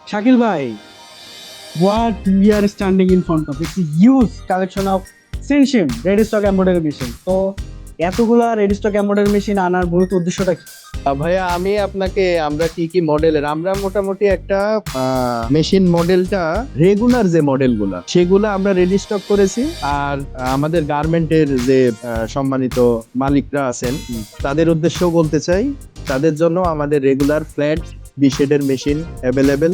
Shakil bhai, what we are standing in front of, it's a huge collection of Cincim ready stock embroidery machine. তো এতগুলা ready stock embroidery machine আনার মূলত উদ্দেশ্যটা কি? ভাইয়া আমি আপনাকে আমরা কি কি মডেলের আমরা মোটামুটি একটা মেশিন মডেলটা রেগুলার যে মডেলগুলা সেগুলো আমরা রেডি স্টক করেছি। আর আমাদের গার্মেন্টের যে সম্মানিত মালিকরা আছেন তাদের উদ্দেশ্যেও বলতে চাই, তাদের জন্য আমাদের রেগুলার ফ্ল্যাট বিশেডের মেশিন অ্যাভেলেবেল।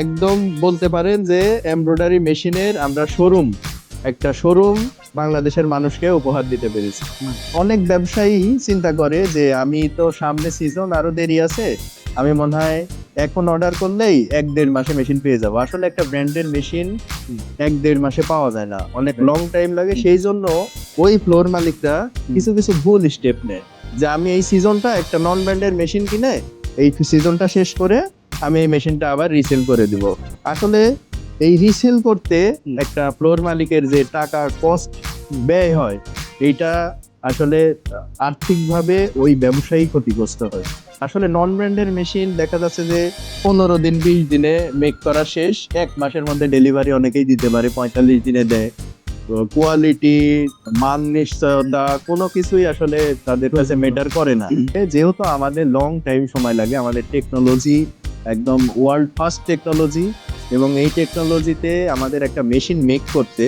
একদম বলতে পারেন যে এমব্রয়ডারি মেশিনের আমরা একটা শোরুম বাংলাদেশের মানুষকে উপহার দিতে পেরেছি। অনেক ব্যবসায়ী চিন্তা করে যে আমি তো সামনে সিজন আরো দেরি আছে, আমি মনে হয় এখন অর্ডার করলেই 1-1.5 মাসে মেশিন পেয়ে যাবো। আসলে একটা ব্র্যান্ডের মেশিন 1-1.5 মাসে পাওয়া যায় না, অনেক লং টাইম লাগে। সেই জন্য ওই ফ্লোর মালিকরা কিছু কিছু ভুল স্টেপ নেয় যে আমি এই সিজনটা একটা নন ব্র্যান্ডের মেশিন কিনে এই সিজনটা শেষ করে আমি এই মেশিনটা আবার রিসেল করে দিব। আসলে এই রিসেল করতে একটা ফ্লোর মালিকের যে টাকা কস্ট ব্যয় হয়, এইটা আসলে আর্থিকভাবে ওই ব্যবসায়ী ক্ষতিগ্রস্ত হয়। আসলে নন ব্র্যান্ডের মেশিন দেখা যাচ্ছে যে 15 দিন 20 দিনে মেক করা শেষ, 1 মাসের মধ্যে ডেলিভারি অনেকেই দিতে পারে, 45 দিনে দেয়। কোয়ালিটি, মান, নিশ্চয়তা কোনো কিছুই আসলে তাদের কাছে ম্যাটার করে না। যেহেতু আমাদের লং টাইম সময় লাগে, আমাদের টেকনোলজি একদম ওয়ার্ল্ড ফার্স্ট টেকনোলজি, এবং এই টেকনোলজিতে আমাদের একটা মেশিন মেক করতে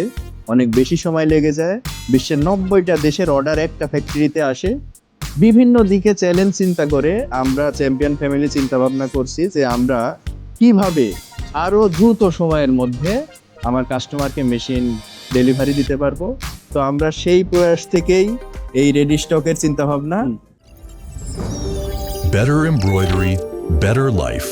অনেক বেশি সময় লেগে যায়। বিশ্বের 90টা দেশের অর্ডার একটা ফ্যাক্টরিতে আসে। বিভিন্ন দিকে চ্যালেঞ্জ চিন্তা করে আমরা চ্যাম্পিয়ন ফ্যামিলি চিন্তা ভাবনা করছি যে আমরা কিভাবে আরো দ্রুত সময়ের মধ্যে আমার কাস্টমারকে মেশিন ডেলিভারি দিতে পারবো। তো আমরা সেই প্রয়াস থেকেই এই রেডি স্টকের চিন্তা ভাবনা। Better embroidery, better life.